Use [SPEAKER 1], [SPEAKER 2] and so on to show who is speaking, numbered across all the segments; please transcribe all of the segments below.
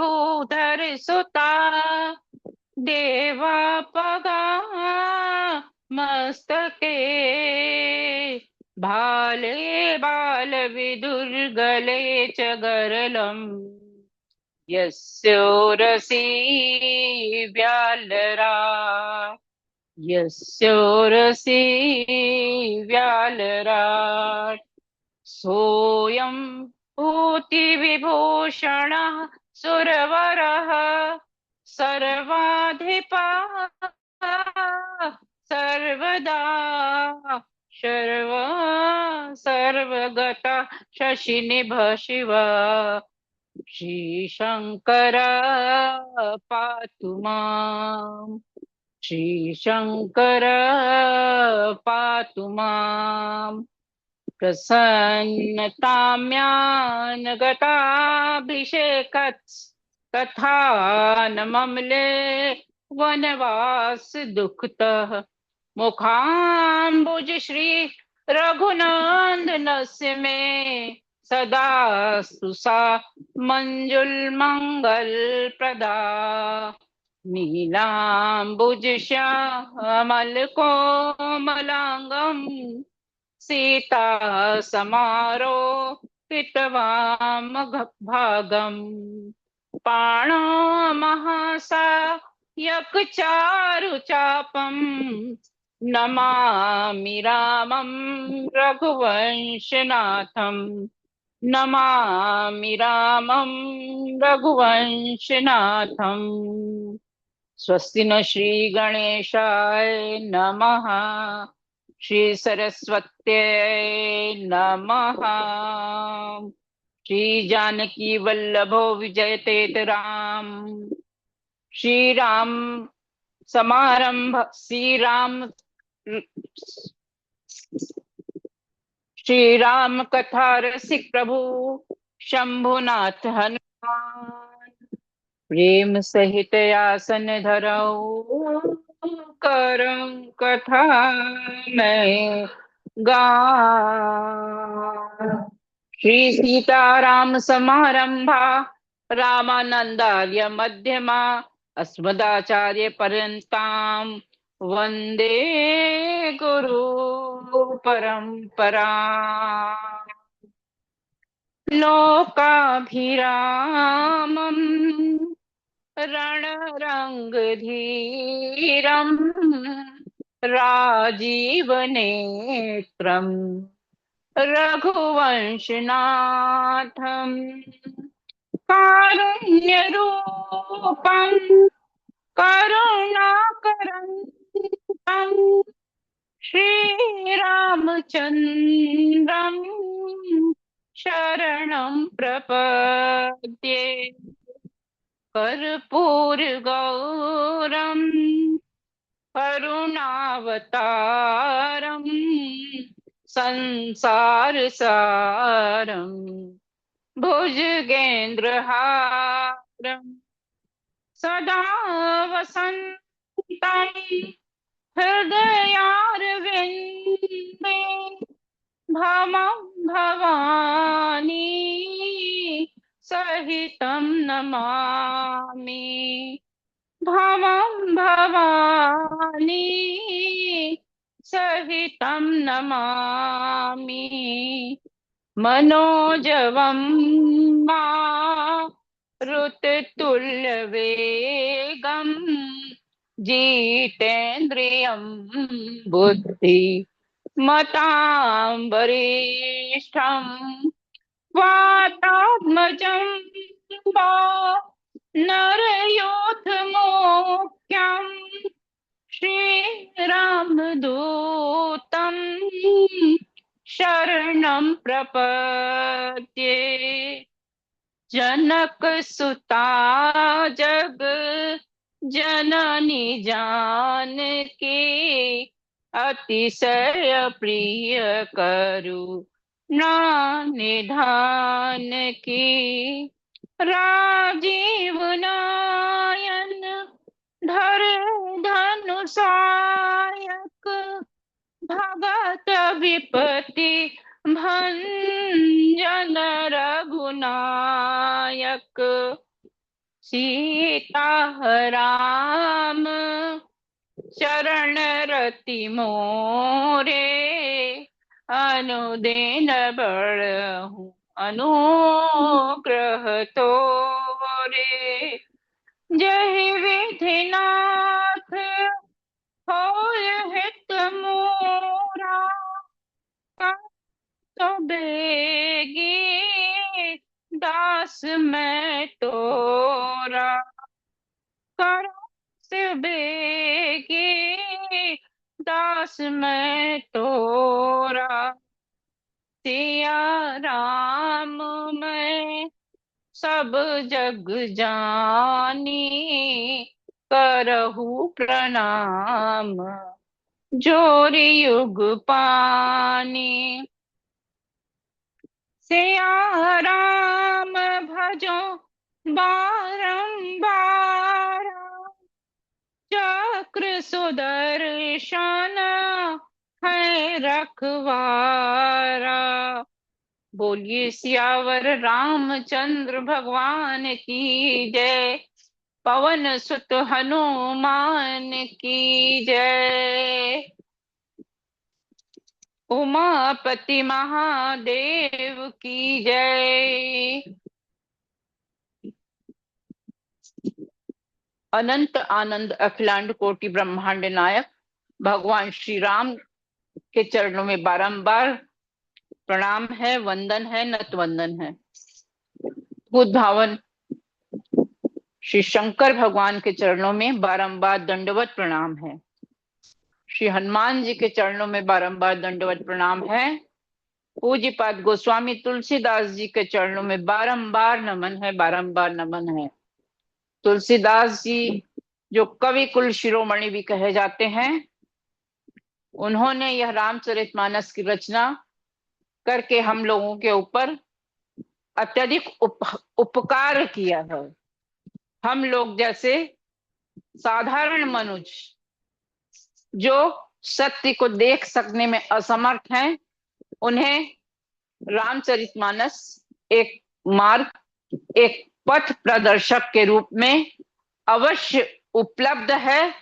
[SPEAKER 1] भूधर सुता देवा पगा मस्तके भाले बाल विदुर्गले च गरलम् यस्योरसी व्यालरा यस्योरसी व्यालराट् सोऽयं भूतिविभूषणः सुरवरः सर्वाधिपः सर्वदा सर्व सर्वगतः शशिनिभ शिव श्रीशङ्कर पातु माम् श्रीशङ्कर पातु माम् प्रसन्नताम्यानगताभिषेकत् तथा न ममले वनवास दुःखतः मुखाम्बुज श्री रघुनन्दनस्य मे सदा सा मंजुलमंगल प्रदा नीलाम्बुज श्यामल कोमलांगम् सीता समारोपितवामभागम् पाणमहासायकचारुचापम् नमामि रामं रघुवंशनाथम् नमामि रामं रघुवंशनाथम् स्वस्ति न श्री गणेशाय नमः श्री सरस्वत्यै नमः श्री जानकी वल्लभो विजयतेतराम श्री राम समारंभ श्री राम कथा रसिक प्रभु शंभुनाथ हनुमान प्रेम सहित आसन धरऊ करम कथा मैं गा श्री सीताराम समारंभा रामानंदार्य मध्यमा अस्मदाचार्य पर्यंताम वंदे गुरु परंपरा लोकाभिरामम् रणरङ्गधीरम् राजीवनेत्रम् रघुवंशनाथम् कारुण्यरूपम् करुणाकरम् श्रीरामचन्द्रम् शरणं प्रपद्ये कर्पूरगौरम् करुणावतारम् संसारसारम् भुजगेन्द्रहारम् सदा वसन्तं हृदयारविन्दे भवं भवानी सहितं नमामि भवं भवानी सहितं नमामि मनोजवं मारुततुल्यवेगं जितेन्द्रियं बुद्धि मताम्बरिष्ठं वातात्मजं नरयोधमुख्यं श्रीरामदूतं शरणं प्रपद्ये जनकसुता जग जननी जानकी अतिशय प्रिय करुणा निधान की राजीव नयन धर धनुषायक भगत विपति भंजन रघुनायक सीता राम चरण रति मोरे, अनुदिन बढ़हु अनुग्रह तोरे। जहि विधि नाथ होय हित मोरा, तो बेगी दास मैं तोरा। करो से बेगी दास मैं तोरा। सिया राम मैं सब जग जानी, करहु प्रणाम जोरि युग पानी। सिया राम भजो बारंबार, चक्र सुदर्शन है रखवारा। बोलिए सियावर रामचंद्र भगवान की जय, पवन सुत हनुमान की जय। उमापति महादेव की जय। अनंत आनंद अखिलांड कोटि ब्रह्मांड नायक भगवान श्री राम के चरणों में बारंबार प्रणाम है, वंदन है, नतवंदन है। बुद्ध भावन श्री शंकर भगवान के चरणों में बारंबार दंडवत प्रणाम है। श्री हनुमान जी के चरणों में बारंबार दंडवत प्रणाम है। पूज्यपाद गोस्वामी तुलसीदास जी के चरणों में बारंबार नमन है, बारंबार नमन है। तुलसीदास जी जो कवि कुल शिरोमणि भी कहे जाते हैं, उन्होंने यह रामचरितमानस की रचना करके हम लोगों के ऊपर अत्यधिक उपकार किया है। हम लोग जैसे साधारण मनुष्य जो सत्य को देख सकने में असमर्थ हैं, उन्हें रामचरितमानस एक मार्ग, एक पथ प्रदर्शक के रूप में अवश्य उपलब्ध है।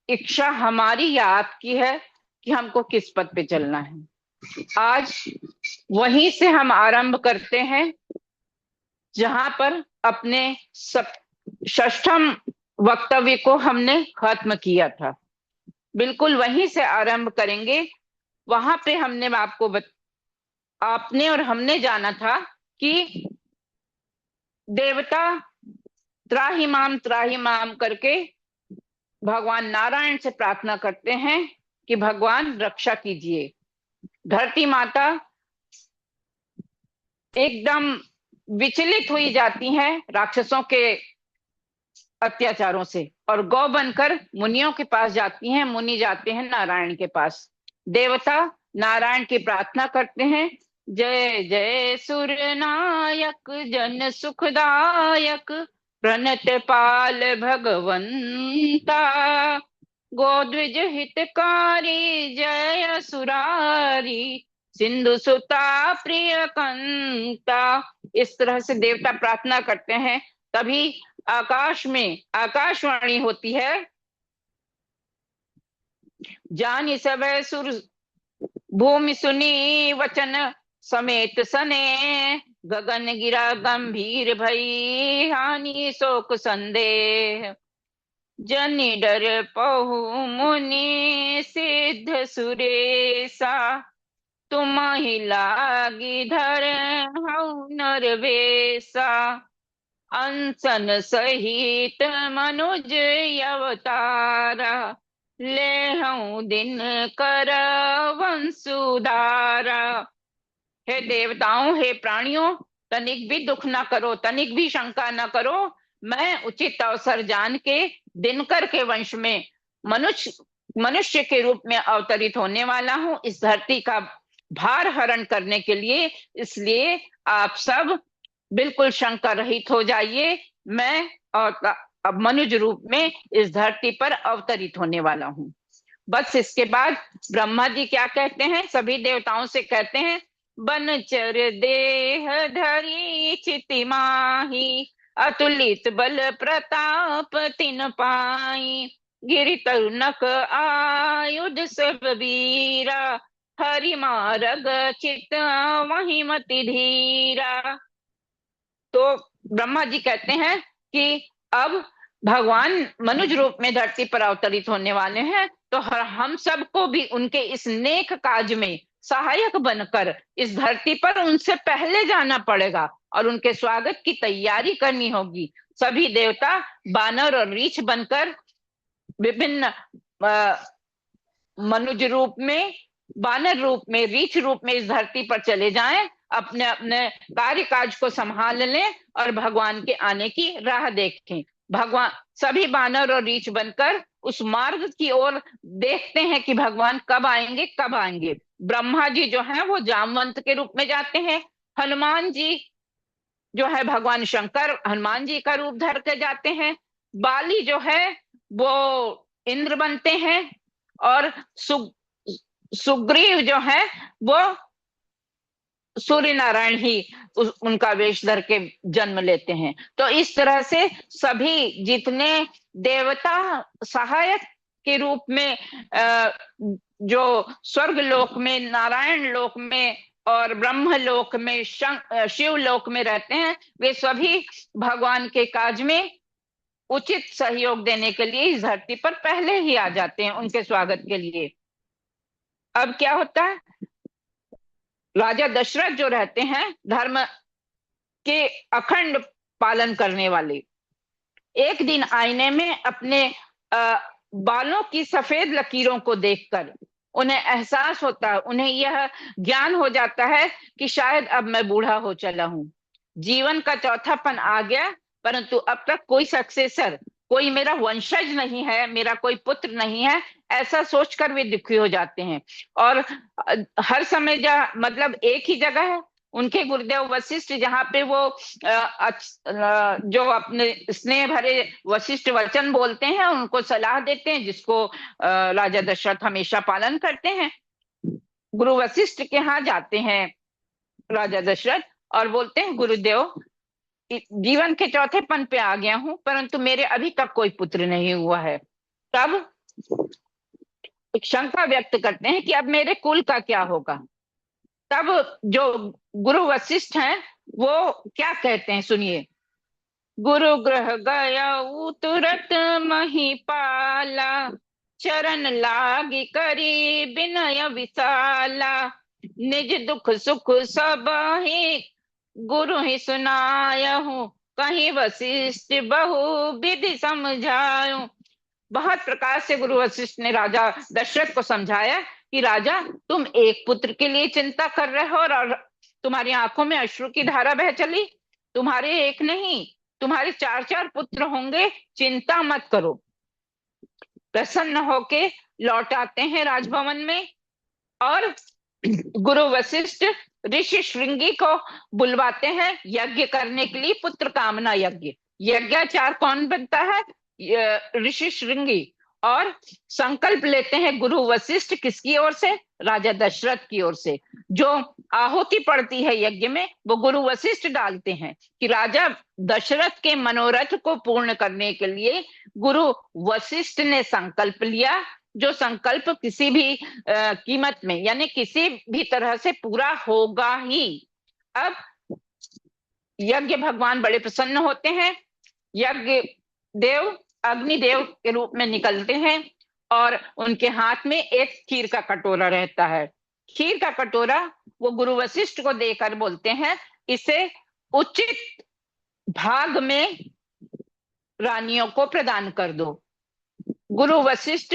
[SPEAKER 1] इच्छा हमारी या आपकी है कि हमको किस पथ पे चलना है। आज वहीं से हम आरंभ करते हैं जहां पर अपने षष्ठम वक्तव्य को हमने खत्म किया था। बिल्कुल वहीं से आरंभ करेंगे। वहां पे हमने आपने और हमने जाना था कि देवता त्राहि माम करके भगवान नारायण से प्रार्थना करते हैं कि भगवान रक्षा कीजिए। धरती माता एकदम विचलित हुई जाती हैं राक्षसों के अत्याचारों से और गौ बनकर मुनियों के पास जाती हैं। मुनि जाते हैं नारायण के पास। देवता नारायण की प्रार्थना करते हैं, जय जय सुर नायक जन सुखदायक प्रणत पाल भगवंता, गोद्विज हितकारी जय सुरारी सिंधु सुता प्रिय कंता। इस तरह से देवता प्रार्थना करते हैं। तभी आकाश में आकाशवाणी होती है, जानि सब सुर भूमि सुनी वचन समेत सने, गगन गिरा गंभीर भई हानि शोक संदेह, जनि डर पहु मुनि सिद्ध सुरेशा, तुम ही लागी धर हऊ नरवेशा, अनशन सहित मनुज अवतारा, ले हूं दिन कर वंशुधारा। हे देवताओं, हे प्राणियों, तनिक भी दुख न करो, तनिक भी शंका न करो। मैं उचित अवसर जान के दिनकर के वंश में मनुष्य के रूप में अवतरित होने वाला हूं, इस धरती का भार हरण करने के लिए। इसलिए आप सब बिल्कुल शंका रहित हो जाइए। मैं और अब मनुज रूप में इस धरती पर अवतरित होने वाला हूं। बस इसके बाद ब्रह्मा जी क्या कहते हैं, सभी देवताओं से कहते हैं, बनचर देह धरी चिति माही, अतुलित बल प्रताप तिन पाई, गिरि तरुनक आयुध सब वीरा, हरि मारग चित वही मति धीरा। तो ब्रह्मा जी कहते हैं कि अब भगवान मनुज रूप में धरती पर अवतरित होने वाले हैं, तो हम सबको भी उनके इस नेक काज में सहायक बनकर इस धरती पर उनसे पहले जाना पड़ेगा और उनके स्वागत की तैयारी करनी होगी। सभी देवता बानर और रीछ बनकर विभिन्न मनुज रूप में, बानर रूप में, रीछ रूप में इस धरती पर चले जाएं, अपने अपने कार्य काज को संभाल लें और भगवान के आने की राह देखें। भगवान सभी बानर और रीछ बनकर उस मार्ग की ओर देखते हैं कि भगवान कब आएंगे, कब आएंगे। ब्रह्मा जी जो है वो जामवंत के रूप में जाते हैं, हनुमान जी जो है भगवान शंकर हनुमान जी का रूप धर के जाते हैं, बाली जो है वो इंद्र बनते हैं और सुग्रीव जो है वो सूर्य नारायण ही उनका वेश धर के जन्म लेते हैं। तो इस तरह से सभी जितने देवता सहायक के रूप में जो स्वर्ग लोक में, नारायण लोक में और ब्रह्म लोक में, शिव लोक में रहते हैं, वे सभी भगवान के काज में उचित सहयोग देने के लिए इस धरती पर पहले ही आ जाते हैं उनके स्वागत के लिए। अब क्या होता है, राजा दशरथ जो रहते हैं धर्म के अखंड पालन करने वाले, एक दिन आईने में अपने बालों की सफेद लकीरों को देखकर उन्हें एहसास होता है, उन्हें यह ज्ञान हो जाता है कि शायद अब मैं बूढ़ा हो चला हूं, जीवन का चौथापन आ गया, परंतु अब तक कोई सक्सेसर, कोई मेरा वंशज नहीं है, मेरा कोई पुत्र नहीं है, ऐसा सोचकर वे दुखी हो जाते हैं। और हर समय मतलब एक ही जगह है उनके गुरुदेव वशिष्ठ, जहाँ पे वो जो अपने स्नेह भरे वशिष्ठ वचन बोलते हैं, उनको सलाह देते हैं, जिसको राजा दशरथ हमेशा पालन करते हैं। गुरु वशिष्ठ के यहाँ जाते हैं राजा दशरथ और बोलते हैं, गुरुदेव जीवन के चौथेपन पे आ गया हूं, परंतु मेरे अभी तक कोई पुत्र नहीं हुआ है। तब एक शंका व्यक्त करते हैं कि अब मेरे कुल का क्या होगा। तब जो गुरु वशिष्ठ हैं वो क्या कहते हैं, सुनिए। गुरु ग्रह गया तुरत महिपाला, चरण लागी करी विनय विशाला, निज दुख सुख सब ही गुरु ही सुनायहूं, कहीं वशिष्ठ बहु विधि समझायूं। बहुत प्रकार से गुरु वशिष्ठ ने राजा दशरथ को समझाया कि राजा तुम एक पुत्र के लिए चिंता कर रहे हो और तुम्हारी आंखों में अश्रु की धारा बह चली, तुम्हारे एक नहीं तुम्हारे 4-4 पुत्र होंगे, चिंता मत करो। प्रसन्न होके लौट आते हैं राजभवन में और गुरु वशिष्ठ ऋषि श्रृंगी को बुलवाते हैं यज्ञ करने के लिए, पुत्र कामना यज्ञ। यज्ञाचार कौन बनता है, ऋषि श्रृंगी। और संकल्प लेते हैं गुरु वशिष्ठ किसकी ओर से, राजा दशरथ की ओर से। जो आहुति पड़ती है यज्ञ में वो गुरु वशिष्ठ डालते हैं कि राजा दशरथ के मनोरथ को पूर्ण करने के लिए गुरु वशिष्ठ ने संकल्प लिया, जो संकल्प किसी भी कीमत में यानी किसी भी तरह से पूरा होगा ही। अब यज्ञ भगवान बड़े प्रसन्न होते हैं, यज्ञ देव अग्निदेव के रूप में निकलते हैं और उनके हाथ में एक खीर का कटोरा रहता है। खीर का कटोरा वो गुरु वशिष्ठ को देकर बोलते हैं, इसे उचित भाग में रानियों को प्रदान कर दो। गुरु वशिष्ठ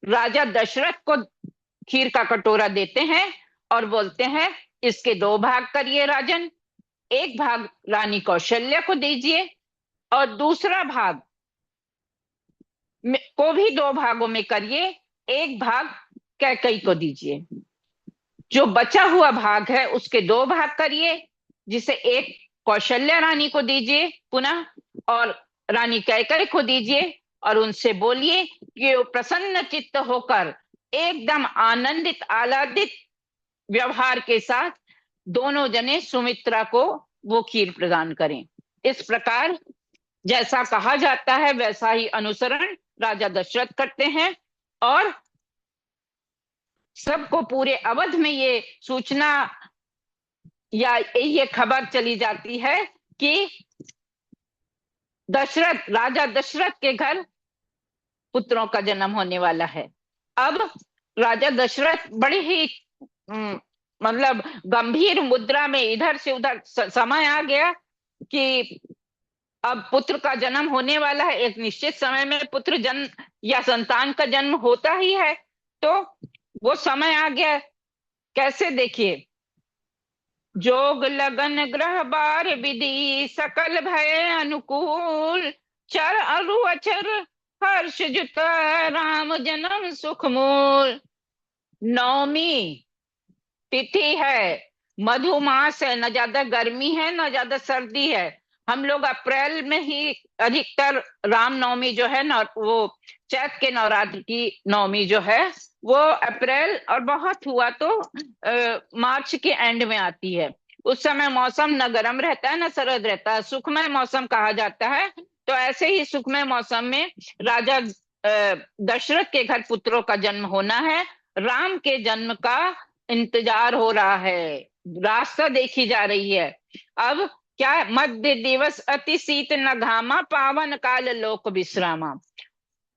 [SPEAKER 1] राजा दशरथ को खीर का कटोरा देते हैं और बोलते हैं, इसके 2 भाग करिए राजन, एक भाग रानी कौशल्या को दीजिए और दूसरा भाग को भी 2 भागों में करिए, एक भाग कैकेयी को दीजिए। जो बचा हुआ भाग है उसके 2 भाग करिए, जिसे एक कौशल्या रानी को दीजिए पुनः और रानी कैकेयी को दीजिए और उनसे बोलिए कि वो प्रसन्न चित्त होकर एकदम आनंदित आह्लादित व्यवहार के साथ दोनों जने सुमित्रा को वो खीर प्रदान करें। इस प्रकार जैसा कहा जाता है वैसा ही अनुसरण राजा दशरथ करते हैं, और सबको पूरे अवध में ये सूचना या ये खबर चली जाती है कि दशरथ, राजा दशरथ के घर पुत्रों का जन्म होने वाला है। अब राजा दशरथ बड़ी ही मतलब गंभीर मुद्रा में इधर से उधर समय आ गया कि अब पुत्र का जन्म होने वाला है। एक निश्चित समय में पुत्र जन्म या संतान का जन्म होता ही है, तो वो समय आ गया। कैसे, देखिए, जोग लगन ग्रह बार विधि सकल भय अनुकूल, चर अरु अचर हर्ष जुत राम जन्म सुख मूल। नवमी तिथि है, मधुमास है, न ज्यादा गर्मी है न ज्यादा सर्दी है। हम लोग अप्रैल में ही अधिकतर रामनवमी जो है ना, वो चैत के नवरात्र की नवमी जो है वो अप्रैल और बहुत हुआ तो मार्च के एंड में आती है। उस समय मौसम न गर्म रहता है न सर्द रहता है, सुखमय मौसम कहा जाता है। तो ऐसे ही सुखमय मौसम में राजा दशरथ के घर पुत्रों का जन्म होना है। राम के जन्म का इंतजार हो रहा है, रास्ता देखी जा रही है। अब क्या, मध्य दिवस अति शीत न घामा, पावन काल लोक विश्रामा।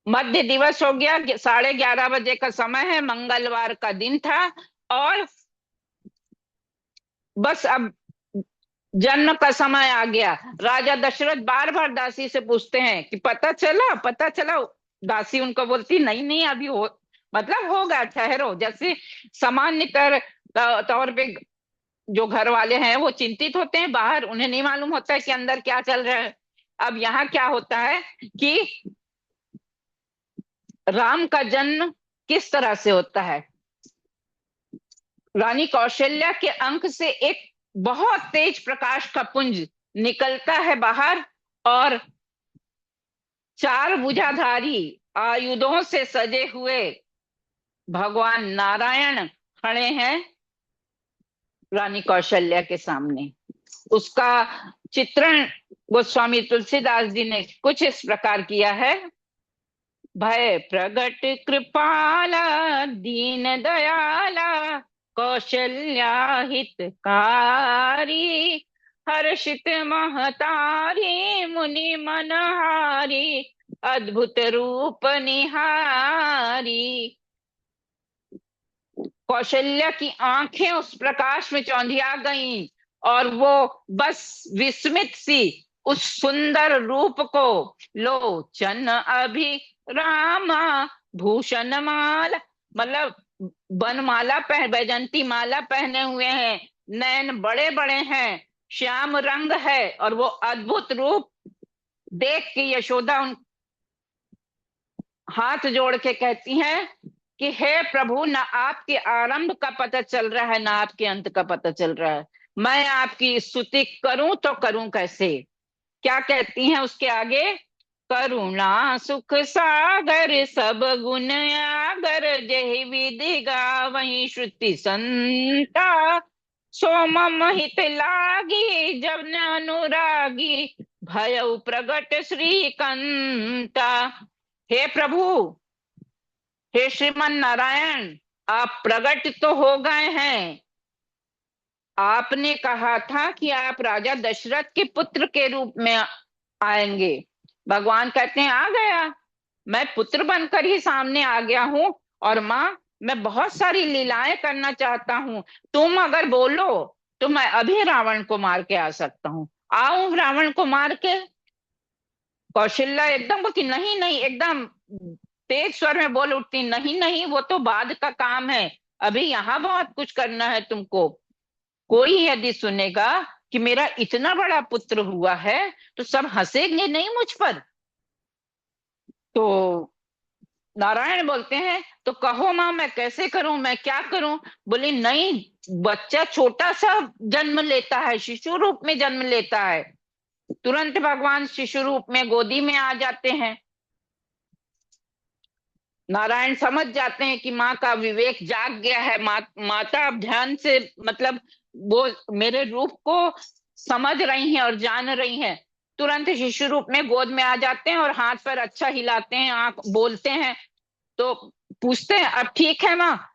[SPEAKER 1] मध्य दिवस हो गया, 11:30 बजे का समय है, मंगलवार का दिन था, और बस अब जन्म का समय आ गया। राजा दशरथ बार बार दासी से पूछते हैं कि पता चला, पता चला। दासी उनको बोलती नहीं नहीं अभी हो, मतलब होगा, ठहरो। जैसे सामान्यतर तौर पे जो घर वाले हैं वो चिंतित होते हैं, बाहर उन्हें नहीं मालूम होता है कि अंदर क्या चल रहा है। अब यहाँ क्या होता है कि राम का जन्म किस तरह से होता है। रानी कौशल्या के अंक से एक बहुत तेज प्रकाश का पुंज निकलता है बाहर, और 4 भुजाधारी आयुधों से सजे हुए भगवान नारायण खड़े हैं रानी कौशल्या के सामने। उसका चित्रण गोस्वामी तुलसीदास जी ने कुछ इस प्रकार किया है। भय प्रगट कृपाला दीन दयाला, कौशल्या हितकारी, हर्षित महतारी मुनि मनहारी, अद्भुत रूप निहारी। कौशल्या की आंखें उस प्रकाश में चौंधिया गईं, और वो बस विस्मित सी उस सुंदर रूप को, लोचन अभी रामा भूषण माला, मतलब बनमाला बैजंती माला पहने हुए हैं, नैन बड़े बड़े हैं, श्याम रंग है, और वो अद्भुत रूप देख के यशोदा उन हाथ जोड़ के कहती हैं कि हे प्रभु, ना आपके आरंभ का पता चल रहा है ना आपके अंत का पता चल रहा है, मैं आपकी स्तुति करूं तो करूं कैसे। क्या कहती हैं उसके आगे, करुणा सुख सागर सब गुण आगर, जहि विधि गावहि श्रुति संता, सो मम हित लागी जब न अनुरागी, भयउ प्रगट श्रीकंता। हे प्रभु, हे श्रीमन नारायण, आप प्रकट तो हो गए हैं। आपने कहा था कि आप राजा दशरथ के पुत्र के रूप में आएंगे। भगवान कहते हैं आ गया, मैं पुत्र बनकर ही सामने आ गया हूं, और मां मैं बहुत सारी लीलाएं करना चाहता हूं। तुम अगर बोलो तो मैं अभी रावण को मार के आ सकता हूं। आऊं रावण को मार के। कौशल्या एकदम बोलती नहीं नहीं, एकदम तेज स्वर में बोल उठती, नहीं नहीं वो तो बाद का काम है, अभी यहाँ बहुत कुछ करना है तुमको। कोई यदि सुनेगा कि मेरा इतना बड़ा पुत्र हुआ है तो सब हंसेंगे नहीं मुझ पर। तो नारायण बोलते हैं तो कहो मां, मैं कैसे करूं, मैं क्या करूं। बोले नहीं, बच्चा छोटा सा जन्म लेता है, शिशु रूप में जन्म लेता है, तुरंत भगवान शिशु रूप में गोदी में आ जाते हैं। नारायण समझ जाते हैं कि माँ का विवेक जाग गया है, माता अब ध्यान से, मतलब वो मेरे रूप को समझ रही हैं और जान रही हैं। तुरंत शिशु रूप में गोद में आ जाते हैं और हाथ पर अच्छा हिलाते हैं, आंख बोलते हैं। तो पूछते हैं अब ठीक है माँ?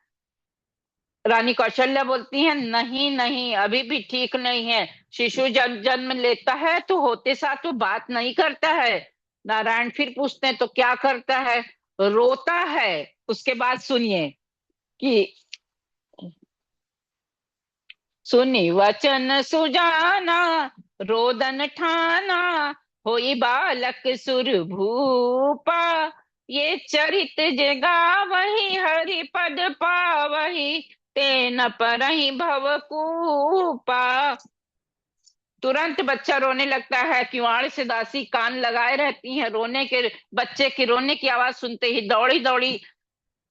[SPEAKER 1] रानी कौशल्या बोलती है नहीं नहीं, अभी भी ठीक नहीं है। शिशु जब जन्म लेता है तो होते साथ वो बात नहीं करता है। नारायण फिर पूछते हैं तो क्या करता है? रोता है। उसके बाद सुनिए कि सुनी वचन सुजाना, रोदन ठाना, होई बालक सुर भूपा। ये चरित जगा वही हरि पद पावही, ते न परहि भवकूपा। तुरंत बच्चा रोने लगता है। किवाड़ से दासी कान लगाए रहती है। रोने के बच्चे की रोने की आवाज सुनते ही दौड़ी दौड़ी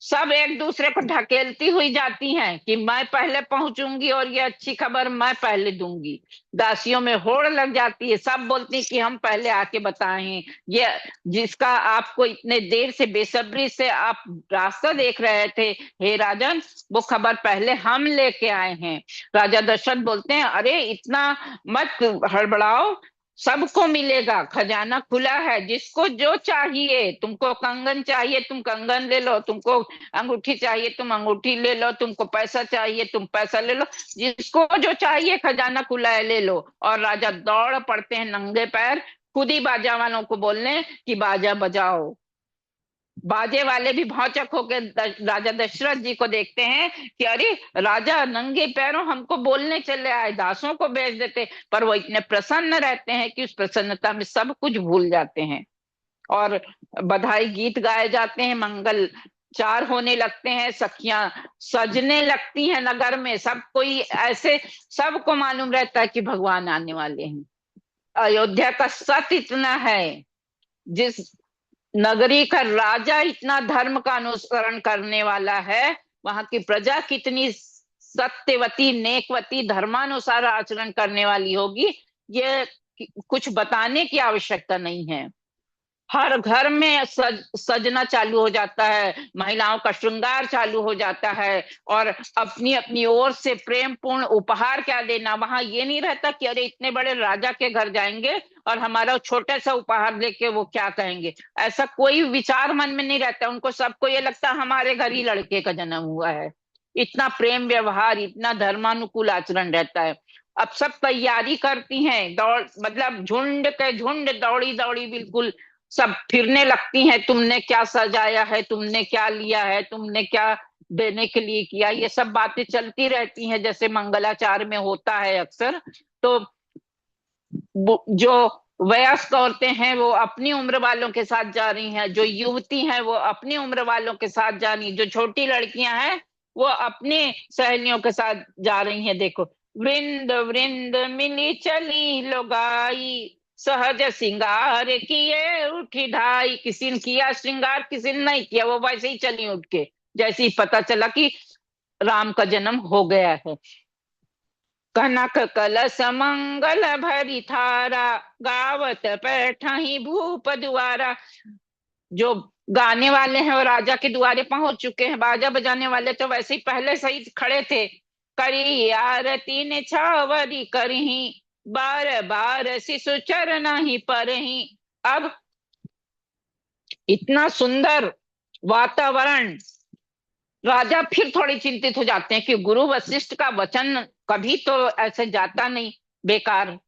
[SPEAKER 1] सब एक दूसरे को ढकेलती हुई जाती हैं कि मैं पहले पहुंचूंगी और ये अच्छी खबर मैं पहले दूंगी। दासियों में होड़ लग जाती है। सब बोलती हैं कि हम पहले आके बताएं। ये जिसका आपको इतने देर से बेसब्री से आप रास्ता देख रहे थे हे राजन, वो खबर पहले हम लेके आए हैं। राजा दशरथ बोलते हैं अरे इतना मत हड़बड़ाओ, सबको मिलेगा, खजाना खुला है, जिसको जो चाहिए। तुमको कंगन चाहिए तुम कंगन ले लो, तुमको अंगूठी चाहिए तुम अंगूठी ले लो, तुमको पैसा चाहिए तुम पैसा ले लो, जिसको जो चाहिए खजाना खुला है ले लो। और राजा दौड़ पड़ते हैं नंगे पैर, खुद ही बाजा वालों को बोलने कि बाजा बजाओ। बाजे वाले भी भौचक होकर राजा दशरथ जी को देखते हैं कि अरे राजा नंगे पैरों हमको बोलने चले आए, दासों को भेज देते। पर वो इतने प्रसन्न रहते हैं कि उस प्रसन्नता में सब कुछ भूल जाते हैं। और बधाई गीत गाए जाते हैं, मंगल चार होने लगते हैं, सखियां सजने लगती हैं नगर में। सब कोई ऐसे, सबको मालूम रहता है कि भगवान आने वाले हैं। अयोध्या का सत इतना है, जिस नगरी का राजा इतना धर्म का अनुसरण करने वाला है, वहां की प्रजा कितनी सत्यवती नेकवती धर्मानुसार आचरण करने वाली होगी, ये कुछ बताने की आवश्यकता नहीं है। हर घर में सजना चालू हो जाता है, महिलाओं का श्रृंगार चालू हो जाता है, और अपनी अपनी ओर से प्रेम पूर्ण उपहार क्या देना। वहां ये नहीं रहता कि अरे इतने बड़े राजा के घर जाएंगे और हमारा छोटा सा उपहार लेके वो क्या कहेंगे। ऐसा कोई विचार मन में नहीं रहता। उनको सबको ये लगता है हमारे घर ही लड़के का जन्म हुआ है। इतना प्रेम व्यवहार, इतना धर्मानुकूल आचरण रहता है। अब सब तैयारी करती हैं, दौड़ मतलब झुंड के झुंड दौड़ी दौड़ी बिल्कुल सब फिरने लगती हैं। तुमने क्या सजाया है, तुमने क्या लिया है, तुमने क्या देने के लिए किया, ये सब बातें चलती रहती हैं जैसे मंगलाचार में होता है अक्सर। तो जो वयस्क औरतें हैं वो अपनी उम्र वालों के साथ जा रही हैं, जो युवती हैं वो अपनी उम्र वालों के साथ जा रही, जो छोटी लड़कियां हैं वो अपने सहेलियों के साथ जा रही हैं। देखो, वृंद वृंद मिली चली लोगाई, सहज श्रृंगार किए उठी ढाई। किसी ने किया श्रृंगार, किसी ने नहीं किया, वो वैसे ही चली उठ के, जैसे ही पता चला कि राम का जन्म हो गया है। कनक कलश मंगल भरी थारा, गावत बैठहि भूप द्वारा। जो गाने वाले हैं वो राजा के द्वारे पहुंच चुके हैं। बाजा बजाने वाले तो वैसे ही पहले से ही खड़े थे। करी आरती ने छावरी करही, बार बार शिशु चरण ही परही। अब इतना सुंदर वातावरण, राजा फिर थोड़ी चिंतित हो जाते हैं कि गुरु वशिष्ठ का वचन कभी तो ऐसे जाता नहीं बेकार।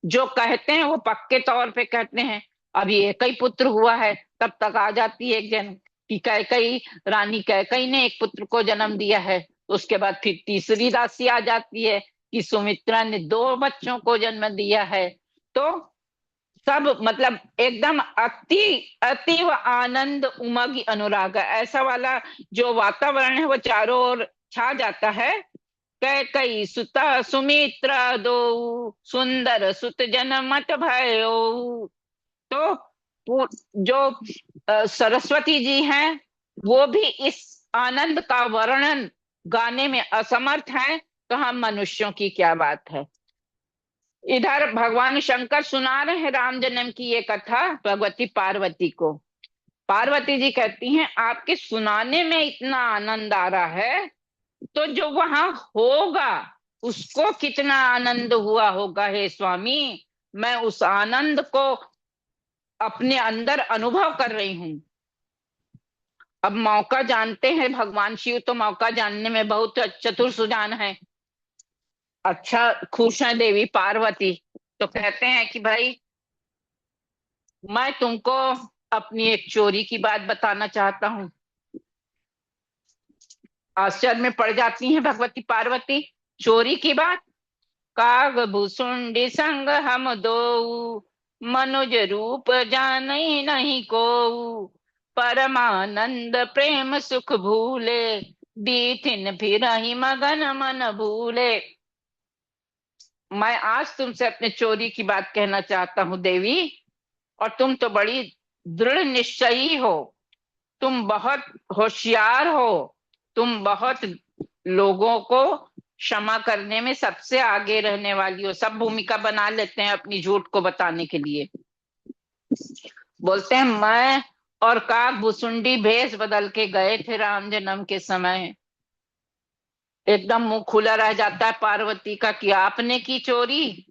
[SPEAKER 1] जो कहते हैं वो पक्के तौर पे कहते हैं। अभी एक ही पुत्र हुआ है, तब तक आ जाती है एक जन कि कैकई, रानी कैकई ने एक पुत्र को जन्म दिया है। उसके बाद फिर तीसरी दासी आ जाती है कि सुमित्रा ने दो बच्चों को जन्म दिया है। तो सब मतलब एकदम अति अतीव आनंद उमंग अनुराग ऐसा वाला जो वातावरण है वो चारों ओर छा जाता है। कैकई सुता सुमित्रा दो, सुंदर सुत जनमत भयो। तो जो सरस्वती जी हैं वो भी इस आनंद का वर्णन गाने में असमर्थ हैं, तो हम मनुष्यों की क्या बात है। इधर भगवान शंकर सुना रहे हैं राम जन्म की ये कथा भगवती पार्वती को। पार्वती जी कहती हैं आपके सुनाने में इतना आनंद आ रहा है, तो जो वहां होगा उसको कितना आनंद हुआ होगा हे स्वामी। मैं उस आनंद को अपने अंदर अनुभव कर रही हूं। अब मौका जानते हैं भगवान शिव तो मौका जानने में बहुत चतुर सुजान है। अच्छा, खुश है देवी पार्वती, तो कहते हैं कि भाई मैं तुमको अपनी एक चोरी की बात बताना चाहता हूँ। आश्चर्य में पड़ जाती हैं भगवती पार्वती। चोरी की बात? काग भुसुंडी संग हम दो, मनुज रूप जाने नहीं को, परमानंद प्रेम सुख भूले, बीथिन फिर ही मगन मन भूले। मैं आज तुमसे अपने चोरी की बात कहना चाहता हूँ देवी, और तुम तो बड़ी दृढ़ निश्चयी हो, तुम बहुत होशियार हो, तुम बहुत लोगों को क्षमा करने में सबसे आगे रहने वाली हो। सब भूमिका बना लेते हैं अपनी झूठ को बताने के लिए। बोलते हैं मैं और काक भुसुंडी भेष बदल के गए थे राम जन्म के समय। एकदम मुंह खुला रह जाता है पार्वती का कि आपने की चोरी?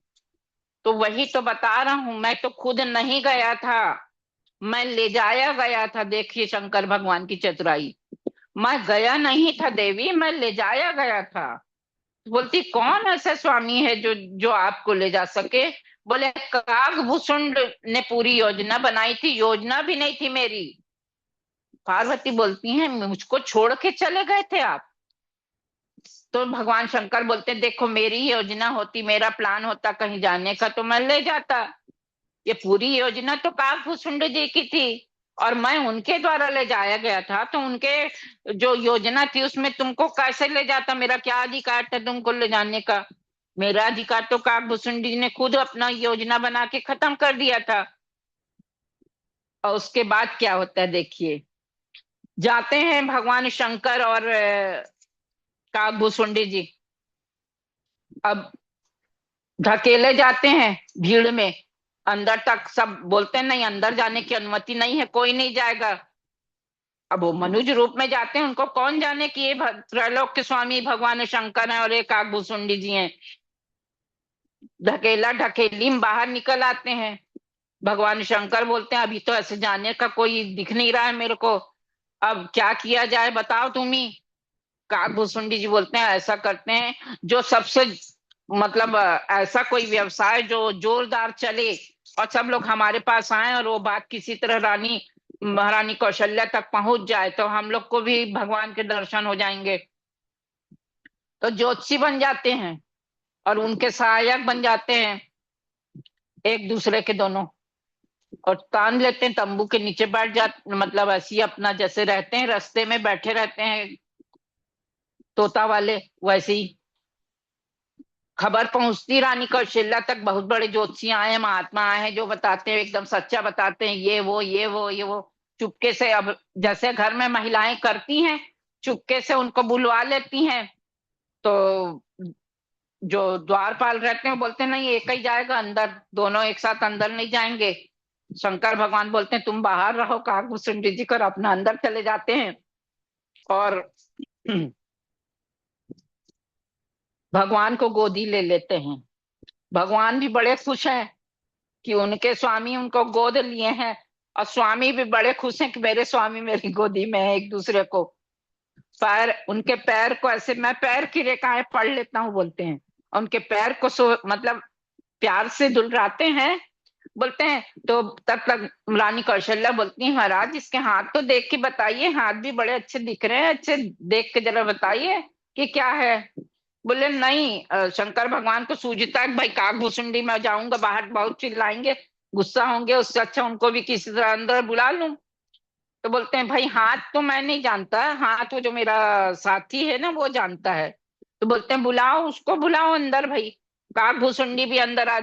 [SPEAKER 1] तो वही तो बता रहा हूं, मैं तो खुद नहीं गया था, मैं ले जाया गया था। देखिए शंकर भगवान की चतुराई, मैं गया नहीं था देवी, मैं ले जाया गया था। बोलती कौन ऐसा स्वामी है जो जो आपको ले जा सके? बोले कागभूषुंड ने पूरी योजना बनाई थी। योजना भी नहीं थी मेरी। पार्वती बोलती हैं मुझको छोड़ के चले गए थे आप? तो भगवान शंकर बोलते देखो मेरी योजना होती, मेरा प्लान होता कहीं जाने का तो मैं ले जाता। ये पूरी योजना तो काकभूषुंड जी की थी और मैं उनके द्वारा ले जाया गया था। तो उनके जो योजना थी उसमें तुमको कैसे ले जाता? मेरा क्या अधिकार था तुमको ले जाने का? मेरा अधिकार तो काकभूषुंड जी ने खुद अपना योजना बना के खत्म कर दिया था। और उसके बाद क्या होता है देखिए, जाते हैं भगवान शंकर और काकभूषुंडी जी। अब धकेले जाते हैं भीड़ में अंदर तक। सब बोलते हैं नहीं, अंदर जाने की अनुमति नहीं है, कोई नहीं जाएगा। अब वो मनुज रूप में जाते हैं, उनको कौन जाने कि ये त्रैलोक के स्वामी भगवान शंकर हैं और एक काकभूषुंडी जी हैं। धकेला ढकेली में बाहर निकल आते हैं। भगवान शंकर बोलते हैं अभी तो ऐसे जाने का कोई दिख नहीं रहा है मेरे को, अब क्या किया जाए बताओ तुम ही। काकभूषुंडी जी बोलते हैं ऐसा करते हैं जो सबसे मतलब ऐसा कोई व्यवसाय जो जोरदार चले और सब लोग हमारे पास आए और वो बात किसी तरह रानी महारानी कौशल्या तक पहुंच जाए तो हम लोग को भी भगवान के दर्शन हो जाएंगे। तो ज्योतिषी बन जाते हैं और उनके सहायक बन जाते हैं एक दूसरे के दोनों, और तान लेते हैं तंबू के नीचे बैठ जाते, मतलब ऐसी अपना जैसे रहते हैं रास्ते में बैठे रहते हैं तोता वाले, वैसे ही खबर पहुंचती रानी कौशल्या तक। बहुत बड़े ज्योतिषी आए हैं, महात्मा आए हैं जो बताते हैं, एकदम सच्चा बताते हैं, ये वो ये वो ये वो। चुपके से अब जैसे घर में महिलाएं करती हैं, चुपके से उनको बुलवा लेती हैं। तो जो द्वारपाल रहते हैं बोलते हैं नहीं एक ही जाएगा अंदर, दोनों एक साथ अंदर नहीं जाएंगे। शंकर भगवान बोलते हैं तुम बाहर रहो, काकभूषुंडी जी कर अपना अंदर चले जाते हैं। और भगवान को गोदी ले लेते हैं। भगवान भी बड़े खुश हैं कि उनके स्वामी उनको गोद लिए हैं, और स्वामी भी बड़े खुश हैं कि मेरे स्वामी मेरी गोदी में है। एक दूसरे को पैर, उनके पैर को ऐसे, मैं पैर की रेखाएं पढ़ लेता हूँ बोलते हैं, उनके पैर को मतलब प्यार से दुलराते हैं बोलते हैं। तो तब तक रानी कौशल्या बोलती है महाराज इसके हाथ तो देख के बताइए, हाथ भी बड़े अच्छे दिख रहे हैं, अच्छे देख के जरा बताइए कि क्या है। बोले नहीं, शंकर भगवान को सूझता है भाई काकभूषुंडी में जाऊंगा बाहर बहुत चिल्लाएंगे, गुस्सा होंगे, उससे अच्छा उनको भी किसी तरह अंदर बुला लूं। तो बोलते हैं भाई हाथ तो मैं नहीं जानता, हाथ वो जो मेरा साथी है ना वो जानता है। तो बोलते हैं बुलाओ उसको, बुलाओ अंदर भाई। काकभूषुंडी भी अंदर आ